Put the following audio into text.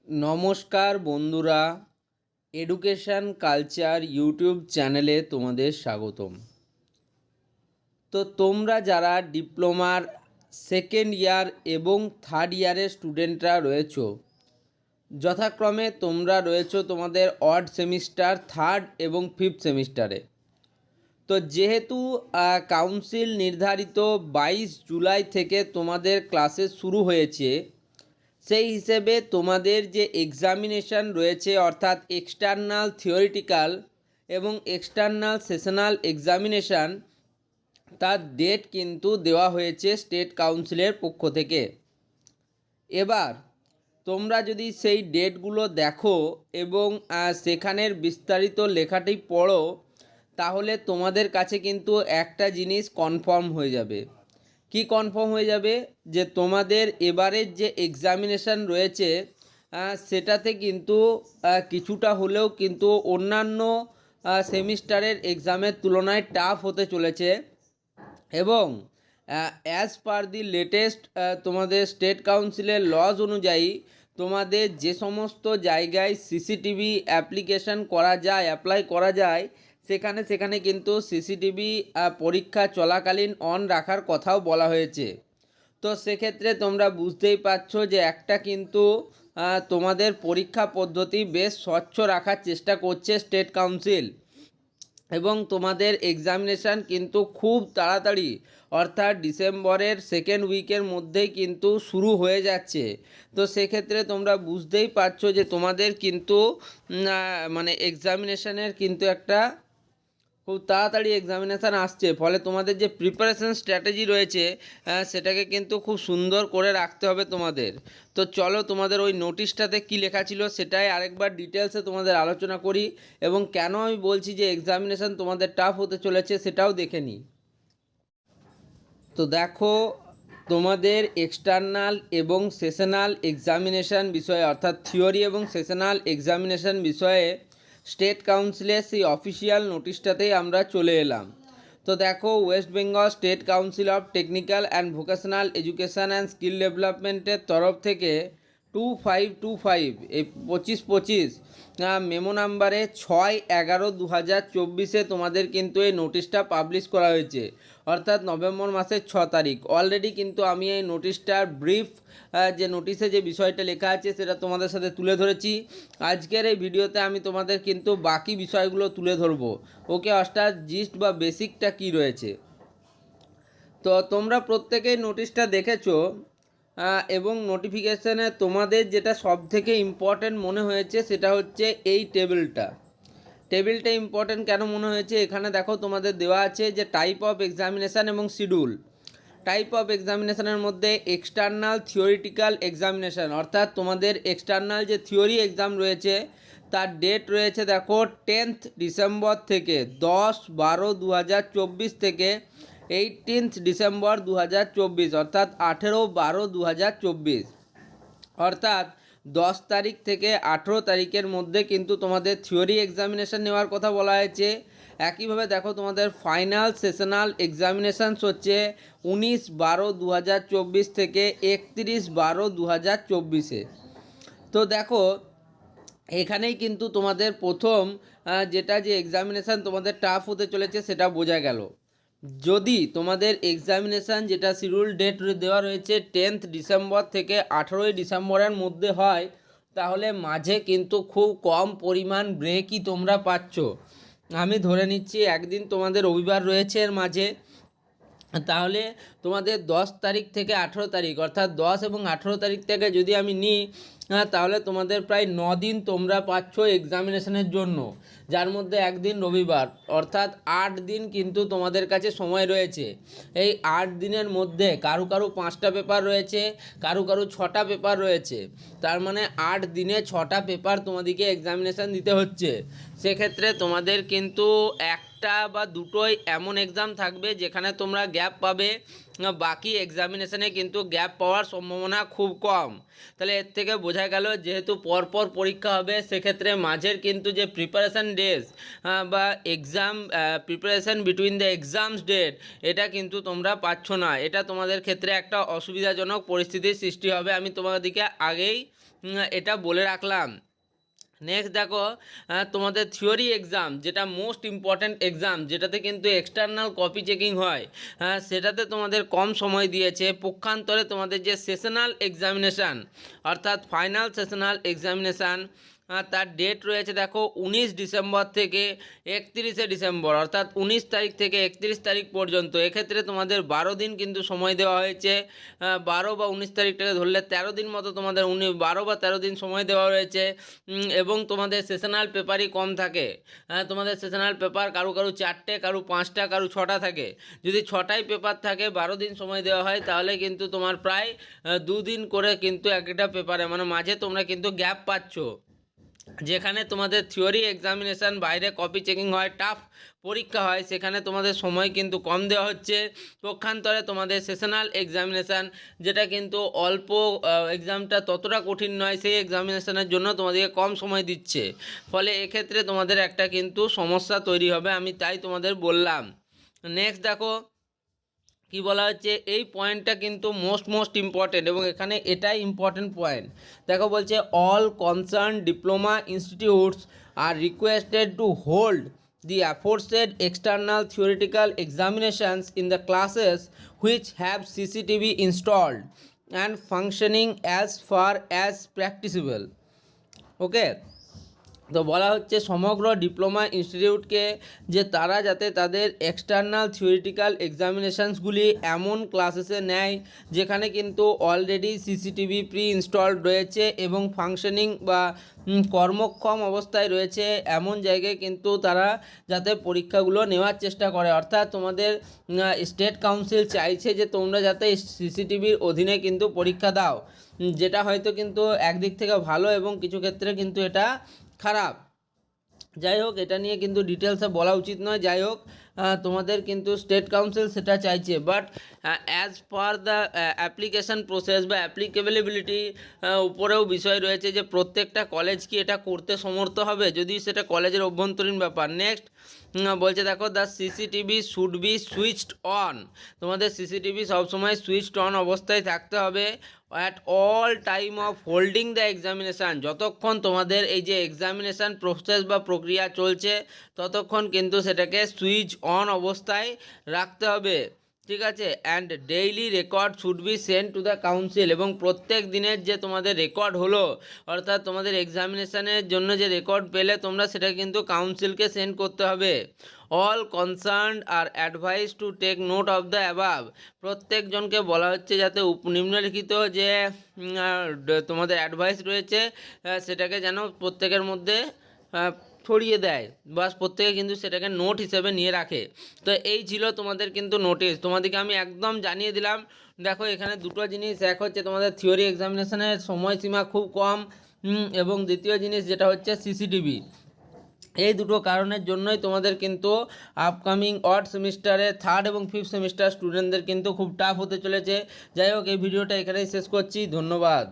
নমস্কার বন্ধুরা, education culture YouTube চ্যানেলে তোমাদের স্বাগতম। তো তোমরা যারা ডিপ্লোমার সেকেন্ড ইয়ার এবং থার্ড ইয়ারের স্টুডেন্টরা রয়েছো, যথাক্রমে তোমরা রয়েছো তোমাদের অড সেমিস্টার, থার্ড এবং ফিফথ সেমিস্টারে। তো যেহেতু কাউন্সিল নির্ধারিত 22 জুলাই থেকে তোমাদের ক্লাসেস শুরু হয়েছে, সেই হিসেবে তোমাদের যে এক্সামিনেশান রয়েছে অর্থাৎ এক্সটার্নাল থিওরিটিক্যাল এবং এক্সটার্নাল সেশনাল এক্সামিনেশান, তার ডেট কিন্তু দেওয়া হয়েছে স্টেট কাউন্সিলের পক্ষ থেকে। এবার তোমরা যদি সেই ডেটগুলো দেখো এবং সেখানের বিস্তারিত লেখাটি পড়ো, তাহলে তোমাদের কাছে কিন্তু একটা জিনিস কনফার্ম হয়ে যাবে। কি কনফার্ম হয়ে যাবে? যে তোমাদের এবারের যে এক্সামিনেশান রয়েছে সেটাতে কিন্তু কিছুটা হলেও কিন্তু অন্যান্য সেমিস্টারের এক্সামের তুলনায় টাফ হতে চলেছে। এবং অ্যাজ পার দি লেটেস্ট তোমাদের স্টেট কাউন্সিলের লজ অনুযায়ী তোমাদের যে সমস্ত জায়গায় সিসিটিভি অ্যাপ্লিকেশান করা যায়, অ্যাপ্লাই করা যায়, সেখানে কিন্তু সিসিটিভি পরীক্ষা চলাকালীন অন রাখার কথাও বলা হয়েছে। তো সেক্ষেত্রে তোমরা বুঝতেই পারছো যে একটা কিন্তু তোমাদের পরীক্ষা পদ্ধতি বেশ স্বচ্ছ রাখার চেষ্টা করছে স্টেট কাউন্সিল। এবং তোমাদের এক্সামিনেশান কিন্তু খুব তাড়াতাড়ি অর্থাৎ ডিসেম্বরের সেকেন্ড উইকের মধ্যেই কিন্তু শুরু হয়ে যাচ্ছে। তো সেক্ষেত্রে তোমরা বুঝতেই পারছো যে তোমাদের কিন্তু মানে এক্সামিনেশানের কিন্তু একটা খুব তাড়াতাড়ি এক্সামিনেশান আসছে। ফলে তোমাদের যে প্রিপারেশন স্ট্র্যাটেজি রয়েছে সেটাকে কিন্তু খুব সুন্দর করে রাখতে হবে তোমাদের। তো চলো তোমাদের ওই নোটিশটাতে কি লেখা ছিল সেটাই আরেকবার ডিটেলসে তোমাদের আলোচনা করি, এবং কেন আমি বলছি যে এক্সামিনেশান তোমাদের টাফ হতে চলেছে সেটাও দেখে নিই। তো দেখো, তোমাদের এক্সটার্নাল এবং সেশনাল এক্সামিনেশান বিষয়ে অর্থাৎ থিওরি এবং সেশনাল এক্সামিনেশান বিষয়ে স্টেট কাউন্সিলের সেই অফিসিয়াল নোটিশটাতেই আমরা চলে এলাম। তো দেখো, West Bengal state council of technical and vocational education and skill ডেভেলপমেন্টের তরফ থেকে 2525 এই 2525 মেমো নাম্বারে 6/11/2024 তোমাদের কিন্তু এই নোটিশটা পাবলিশ করা হয়েছে, অর্থাৎ নভেম্বর মাসের 6 তারিখ। অলরেডি কিন্তু আমি এই নোটিশটার ব্রিফ যে নোটিশে যে বিষয়টা লেখা আছে সেটা তোমাদের সাথে তুলে ধরেছি। আজকের এই ভিডিওতে আমি তোমাদের কিন্তু বাকি বিষয়গুলো তুলে ধরবো। ওকে, অর্থাৎ জিস্ট বা বেসিকটা কি রয়েছে। তো তোমরা প্রত্যেকেই নোটিশটা দেখেছো এবং নোটিফিকেশানে তোমাদের যেটা সব থেকে ইম্পর্ট্যান্ট মনে হয়েছে সেটা হচ্ছে এই টেবিলটা ইম্পর্ট্যান্ট কেন মনে হয়েছে? এখানে দেখো তোমাদের দেওয়া আছে যে টাইপ অফ এক্সামিনেশান এবং শিডিউল। টাইপ অফ এক্সামিনেশানের মধ্যে এক্সটার্নাল থিওরিটিক্যাল এক্সামিনেশান, অর্থাৎ তোমাদের এক্সটার্নাল যে থিওরি এক্সাম রয়েছে তার ডেট রয়েছে দেখো 10th ডিসেম্বর থেকে 10/12/2024 থেকে 18th ডিসেম্বর 2024, অর্থাৎ 18/12/2024, অর্থাৎ 10 তারিখ থেকে 18 তারিখের মধ্যে কিন্তু তোমাদের থিওরি এক্সামিনেশান নেওয়ার কথা বলা হয়েছে। একইভাবে দেখো তোমাদের ফাইনাল সেশনাল এক্সামিনেশানস হচ্ছে 19/12/2024 থেকে 31/12/2024। তো দেখো, এখানেই কিন্তু তোমাদের প্রথম যেটা যে এক্সামিনেশান তোমাদের টাফ হতে চলেছে সেটা বোঝা গেল। যদি তোমাদের এক্সামিনেশান যেটা শিডিউল ডেট দেওয়া রয়েছে 10th ডিসেম্বর থেকে 18ই ডিসেম্বরের মধ্যে হয়, তাহলে মাঝে কিন্তু খুব কম পরিমাণ ব্রেকই তোমরা পাচ্ছ। আমি ধরে নিচ্ছি একদিন তোমাদের রবিবার রয়েছে এর মাঝে, তাহলে তোমাদের 10 তারিখ থেকে 18 তারিখ অর্থাৎ 10 এবং 18 তারিখ থেকে যদি আমি নিই, তাহলে তোমাদের প্রায় 9 দিন তোমরা পাচ্ছ এক্সামিনেশনের জন্য, যার মধ্যে একদিন রবিবার, অর্থাৎ 8 দিন কিন্তু তোমাদের কাছে সময় রয়েছে। এই 8 দিনের মধ্যে কারো 5টা পেপার রয়েছে, কারো 6টা পেপার রয়েছে, তার মানে 8 দিনে 6টা পেপার তোমাদেরকে এক্সামিনেশান দিতে হচ্ছে। সেক্ষেত্রে তোমাদের কিন্তু একটা বা দুটোই এমন এক্সাম থাকবে যেখানে তোমরা গ্যাপ পাবে, বাকি এক্সামিনেশানে কিন্তু গ্যাপ পাওয়ার সম্ভাবনা খুব কম। তাহলে এর থেকে বোঝা গেল যেহেতু পরপর পরীক্ষা হবে, সেক্ষেত্রে মাঝের কিন্তু যে প্রিপারেশান ডেজ বা exam preparation between the exams date, এটা কিন্তু তোমরা পাচ্ছ না। এটা তোমাদের ক্ষেত্রে একটা অসুবিধাজনক পরিস্থিতির সৃষ্টি হবে, আমি তোমাদেরকে আগেই এটা বলে রাখলাম। নেক্সট দেখো, তোমাদের থিওরি এক্সাম, যেটা মোস্ট ইম্পর্ট্যান্ট এক্সাম, যেটাতে কিন্তু এক্সটার্নাল কপি চেকিং হয়, সেটাতে তোমাদের কম সময় দিয়েছে। পক্ষান্তরে তোমাদের যে সেশনাল এক্সামিনেশান, অর্থাৎ ফাইনাল সেশনাল এক্সামিনেশান, তার ডেট রয়েছে দেখো 19 ডিসেম্বর থেকে 31শে ডিসেম্বর, অর্থাৎ 19 তারিখ থেকে 31 তারিখ পর্যন্ত। এক্ষেত্রে তোমাদের 12 দিন কিন্তু সময় দেওয়া হয়েছে। 12 বা 19 তারিখটাকে ধরলে 13 দিন মতো তোমাদের 12 বা 13 দিন সময় দেওয়া হয়েছে। এবং তোমাদের সেশনাল পেপারই কম থাকে। তোমাদের সেশনাল পেপার কারো 4টে, কারো 5টা, কারো 6টা থাকে। যদি 6টাই পেপার থাকে, 12 দিন সময় দেওয়া হয়, তাহলে কিন্তু তোমার প্রায় 2 দিন করে কিন্তু একটা পেপারে, মানে মাঝে তোমরা কিন্তু গ্যাপ পাচ্ছ। যেখানে তোমাদের থিওরি এক্সামিনেশান বাইরে কপি চেকিং হয়, টাফ পরীক্ষা হয়, সেখানে তোমাদের সময় কিন্তু কম দেওয়া হচ্ছে। পক্ষান্তরে তোমাদের সেশনাল এক্সামিনেশান, যেটা কিন্তু অল্প এক্সামটা ততটা কঠিন নয়, সেই এক্সামিনেশানের জন্য তোমাদেরকে কম সময় দিচ্ছে। ফলে এক্ষেত্রে তোমাদের একটা কিন্তু সমস্যা তৈরি হবে, আমি তাই তোমাদের বললাম। নেক্সট দেখো কি বলা হচ্ছে, এই পয়েন্টটা কিন্তু মোস্ট ইম্পর্টেন্ট, এবং এখানে এটাই ইম্পর্টেন্ট পয়েন্ট। দেখো বলছে, all concern diploma institutes are requested to hold the aforesaid external theoretical examinations in the classes which have CCTV installed and functioning as far as practicable. Okay, তো বলা হচ্ছে সমগ্র diploma ইনস্টিটিউটকে যে তারা যাতে তাদের এক্সটার্নাল থিওরিটিক্যাল এক্সামিনেশানসগুলি এমন ক্লাসেসে নেয় যেখানে কিন্তু অলরেডি সিসিটিভি প্রি ইনস্টলড রয়েছে এবং ফাংশনিং বা কর্মক্ষম অবস্থায় রয়েছে, এমন জায়গায় কিন্তু তারা যাতে পরীক্ষাগুলো নেওয়ার চেষ্টা করে। অর্থাৎ তোমাদের স্টেট কাউন্সিল চাইছে যে তোমরা যাতে সিসিটিভির অধীনে কিন্তু পরীক্ষা দাও, যেটা হয়তো কিন্তু একদিক থেকে ভালো এবং কিছু ক্ষেত্রে কিন্তু এটা খারাপ। যাই হোক, এটা নিয়ে কিন্তু ডিটেলসে বলা উচিত নয়। যাই হোক, তোমাদের কিন্তু স্টেট কাউন্সিল সেটা চাইছে, but as per the application process বা অ্যাপ্লিকেবিলিটি উপরেও বিষয় রয়েছে যে প্রত্যেকটা কলেজ কি এটা করতে সমর্থ হবে, যদি সেটা কলেজের অভ্যন্তরীণ ব্যাপার। নেক্সট বলছে দেখো, the CCTV should be switched on. তোমাদের সিসিটিভি সবসময় সুইচড অন অবস্থায় থাকতে হবে at all time of holding the examination. যতক্ষণ তোমাদের এই যে এক্সামিনেশান প্রসেস বা প্রক্রিয়া চলছে, ততক্ষণ কিন্তু সেটাকে সুইচ অন অবস্থায় রাখতে হবে, ঠিক আছে। And daily record should be send to the council. এবং প্রত্যেক দিনের যে তোমাদের রেকর্ড হলো, অর্থাৎ তোমাদের এক্সামিনেশানের জন্য যে রেকর্ড পেলে তোমরা, সেটা কিন্তু কাউন্সিলকে সেন্ড করতে হবে। All concerned are advise to take note of the above. প্রত্যেকজনকে বলা হচ্ছে যাতে নিম্নলিখিত যে তোমাদের অ্যাডভাইস রয়েছে, সেটাকে যেন প্রত্যেকের মধ্যে ছড়িয়ে দেয়, বাস প্রত্যেকে কিন্তু সেটাকে নোট হিসেবে নিয়ে রাখে। তো এই ছিল তোমাদের কিন্তু নোটিশ, তোমাদেরকে আমি একদম জানিয়ে দিলাম। দেখো, এখানে দুটো জিনিস, এক হচ্ছে তোমাদের থিওরি এক্সামিনেশনের সময়সীমা খুব কম, এবং দ্বিতীয় জিনিস যেটা হচ্ছে সিসিটিভি। এই দুটো কারণের জন্যই তোমাদের কিন্তু আপকামিং অড সেমিস্টারে 3rd এবং 5th সেমিস্টার স্টুডেন্টদের কিন্তু খুব টাফ হতে চলেছে। যাই হোক, এই ভিডিওটা এখানেই শেষ করছি, ধন্যবাদ।